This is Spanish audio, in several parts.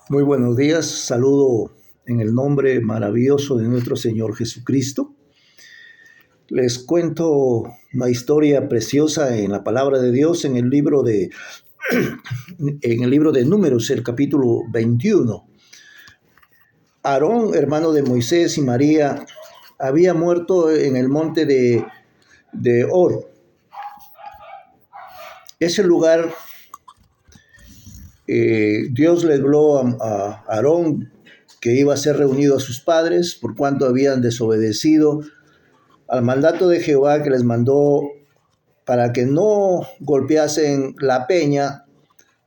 Muy buenos días, saludo en el nombre maravilloso de nuestro Señor Jesucristo. Les cuento una historia preciosa en la palabra de Dios en el libro de, en el libro de Números, el capítulo 21. Aarón, hermano de Moisés y María, había muerto en el monte de Hor. Ese lugar, Dios le habló a Aarón que iba a ser reunido a sus padres por cuanto habían desobedecido al mandato de Jehová que les mandó para que no golpeasen la peña,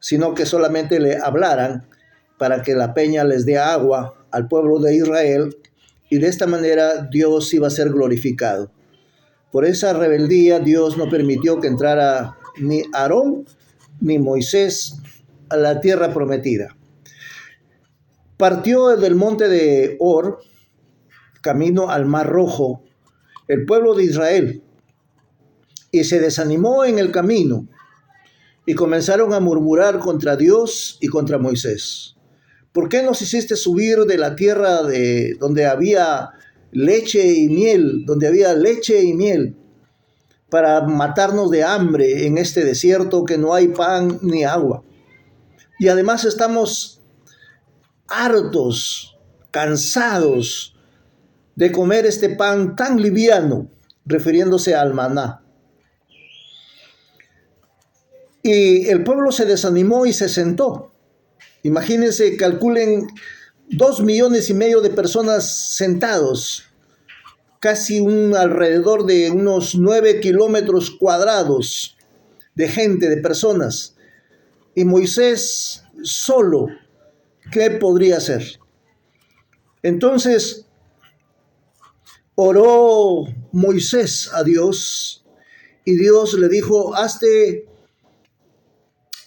sino que solamente le hablaran para que la peña les dé agua al pueblo de Israel, y de esta manera Dios iba a ser glorificado. Por esa rebeldía Dios no permitió que entrara ni Aarón ni Moisés a la tierra prometida. Partió del monte de Hor, camino al Mar Rojo, el pueblo de Israel, y se desanimó en el camino, y comenzaron a murmurar contra Dios y contra Moisés. ¿Por qué nos hiciste subir de la tierra donde había leche y miel, para matarnos de hambre en este desierto que no hay pan ni agua? Y además estamos hartos, cansados de comer este pan tan liviano, refiriéndose al maná. Y el pueblo se desanimó y se sentó. Imagínense, calculen 2,5 millones de personas sentados, casi alrededor de unos 9 kilómetros cuadrados de gente, de personas. Y Moisés solo, ¿qué podría hacer? Entonces oró Moisés a Dios, y Dios le dijo: hazte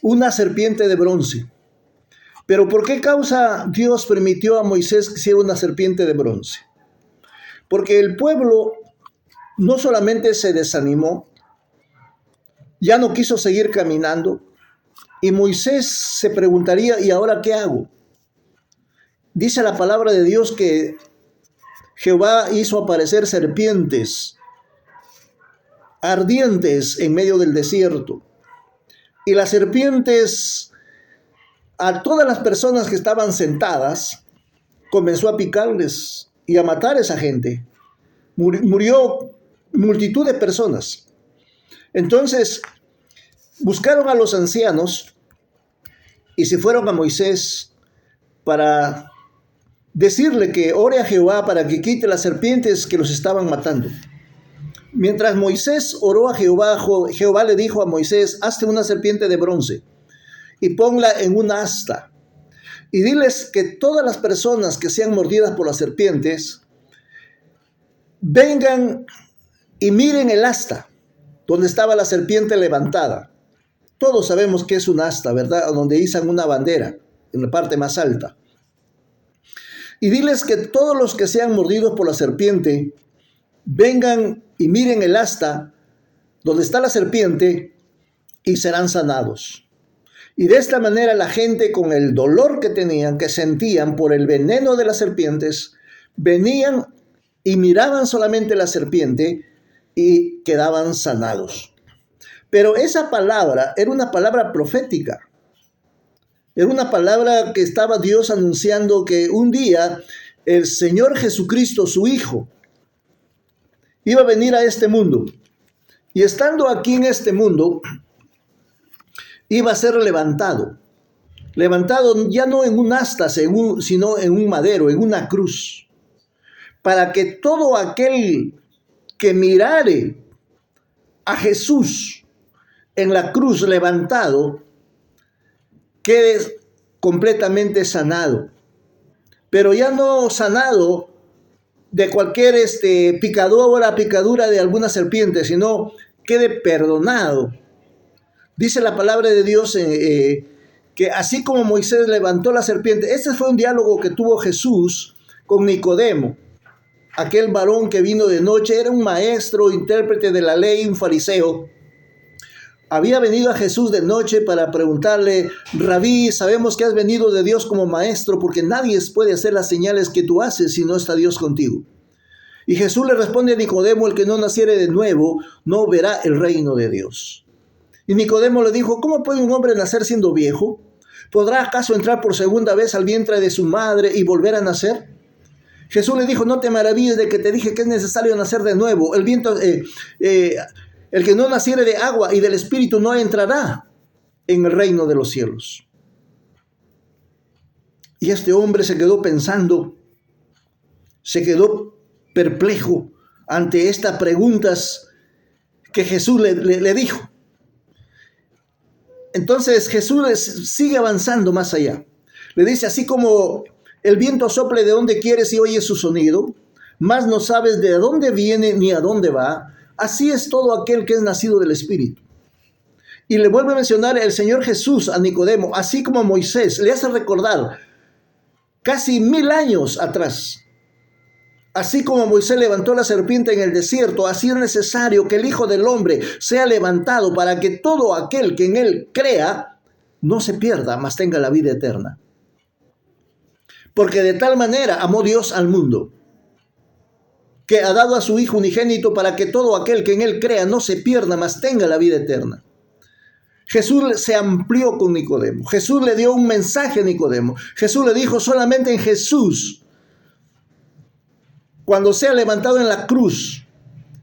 una serpiente de bronce. Pero ¿por qué causa Dios permitió a Moisés que hiciera una serpiente de bronce? Porque el pueblo no solamente se desanimó, ya no quiso seguir caminando, y Moisés se preguntaría: ¿y ahora qué hago? Dice la palabra de Dios que Jehová hizo aparecer serpientes ardientes en medio del desierto, y las serpientes, a todas las personas que estaban sentadas, comenzó a picarles y a matar a esa gente. Murió multitud de personas. Entonces buscaron a los ancianos y se fueron a Moisés para decirle que ore a Jehová para que quite las serpientes que los estaban matando. Mientras Moisés oró a Jehová, Jehová le dijo a Moisés: hazte una serpiente de bronce y ponla en un asta, y diles que todas las personas que sean mordidas por las serpientes vengan y miren el asta donde estaba la serpiente levantada. Todos sabemos que es un asta, ¿verdad? Donde izan una bandera en la parte más alta. Y diles que todos los que sean mordidos por la serpiente vengan y miren el asta donde está la serpiente y serán sanados. Y de esta manera la gente, con el dolor que sentían por el veneno de las serpientes, venían y miraban solamente la serpiente y quedaban sanados. Pero esa palabra era una palabra profética. Era una palabra que estaba Dios anunciando que un día el Señor Jesucristo, su Hijo, iba a venir a este mundo. Y estando aquí en este mundo, iba a ser levantado ya no en un asta, sino en un madero, en una cruz, para que todo aquel que mirare a Jesús en la cruz levantado quede completamente sanado. Pero ya no sanado de cualquier picadura de alguna serpiente, sino quede perdonado. Dice la palabra de Dios que así como Moisés levantó la serpiente, este fue un diálogo que tuvo Jesús con Nicodemo, aquel varón que vino de noche, era un maestro, intérprete de la ley, un fariseo, había venido a Jesús de noche para preguntarle: Rabí, sabemos que has venido de Dios como maestro, porque nadie puede hacer las señales que tú haces si no está Dios contigo. Y Jesús le responde a Nicodemo: el que no naciere de nuevo no verá el reino de Dios. Y Nicodemo le dijo: ¿cómo puede un hombre nacer siendo viejo? ¿Podrá acaso entrar por segunda vez al vientre de su madre y volver a nacer? Jesús le dijo: no te maravilles de que te dije que es necesario nacer de nuevo. El que no naciere de agua y del Espíritu no entrará en el reino de los cielos. Y este hombre se quedó pensando, se quedó perplejo ante estas preguntas que Jesús le dijo. Entonces Jesús sigue avanzando más allá. Le dice: así como el viento sople de donde quieres y oyes su sonido, mas no sabes de dónde viene ni a dónde va, así es todo aquel que es nacido del Espíritu. Y le vuelve a mencionar el Señor Jesús a Nicodemo, así como Moisés, le hace recordar casi 1000 años atrás. Así como Moisés levantó la serpiente en el desierto, así es necesario que el Hijo del Hombre sea levantado para que todo aquel que en él crea no se pierda, mas tenga la vida eterna. Porque de tal manera amó Dios al mundo, que ha dado a su Hijo unigénito para que todo aquel que en él crea no se pierda, mas tenga la vida eterna. Jesús se amplió con Nicodemo. Jesús le dio un mensaje a Nicodemo. Jesús le dijo: solamente en Jesús, cuando sea levantado en la cruz,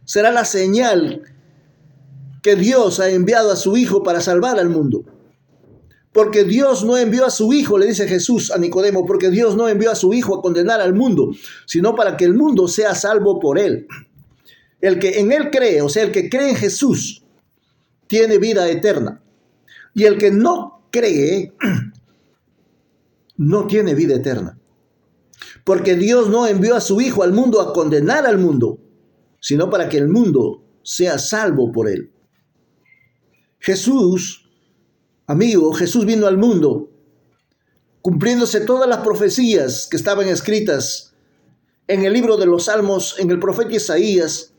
será la señal que Dios ha enviado a su Hijo para salvar al mundo. Porque Dios no envió a su Hijo, le dice Jesús a Nicodemo, porque Dios no envió a su Hijo a condenar al mundo, sino para que el mundo sea salvo por él. El que en él cree, o sea, el que cree en Jesús, tiene vida eterna. Y el que no cree, no tiene vida eterna. Porque Dios no envió a su Hijo al mundo a condenar al mundo, sino para que el mundo sea salvo por él. Jesús, amigo, Jesús vino al mundo cumpliéndose todas las profecías que estaban escritas en el libro de los Salmos, en el profeta Isaías.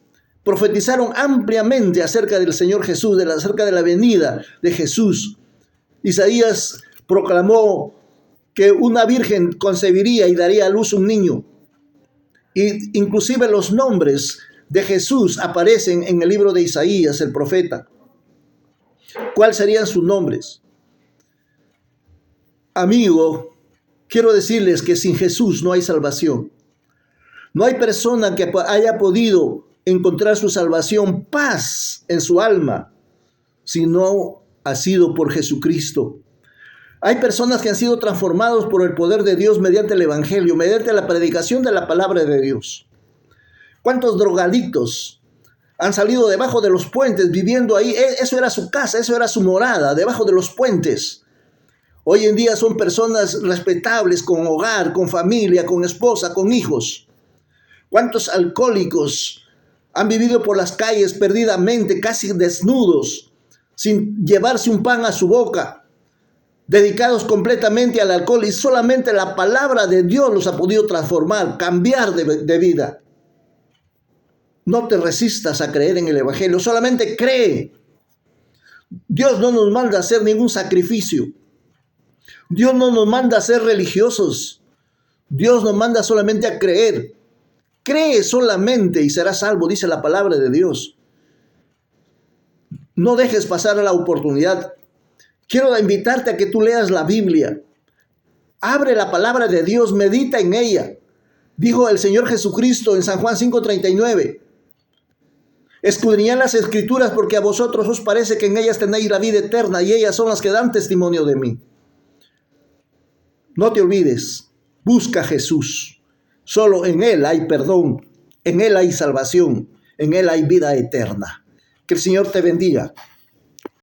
Profetizaron ampliamente acerca del Señor Jesús, acerca de la venida de Jesús. Isaías proclamó que una virgen concebiría y daría a luz un niño. Y inclusive los nombres de Jesús aparecen en el libro de Isaías, el profeta. ¿Cuáles serían sus nombres? Amigo, quiero decirles que sin Jesús no hay salvación. No hay persona que haya podido encontrar su salvación, paz en su alma, si no ha sido por Jesucristo. Hay personas que han sido transformados por el poder de Dios mediante el Evangelio, mediante la predicación de la palabra de Dios. ¿Cuántos drogadictos han salido debajo de los puentes viviendo ahí? Eso era su casa, eso era su morada, debajo de los puentes. Hoy en día son personas respetables, con hogar, con familia, con esposa, con hijos. ¿Cuántos alcohólicos han vivido por las calles perdidamente, casi desnudos, sin llevarse un pan a su boca, dedicados completamente al alcohol, y solamente la palabra de Dios los ha podido transformar, cambiar de vida? No te resistas a creer en el Evangelio, solamente cree. Dios no nos manda a hacer ningún sacrificio. Dios no nos manda a ser religiosos. Dios nos manda solamente a creer. Cree solamente y serás salvo, dice la palabra de Dios. No dejes pasar la oportunidad. Quiero invitarte a que tú leas la Biblia. Abre la palabra de Dios, medita en ella. Dijo el Señor Jesucristo en San Juan 5:39. Escudriñad las Escrituras, porque a vosotros os parece que en ellas tenéis la vida eterna, y ellas son las que dan testimonio de mí. No te olvides, busca a Jesús. Solo en Él hay perdón, en Él hay salvación, en Él hay vida eterna. Que el Señor te bendiga.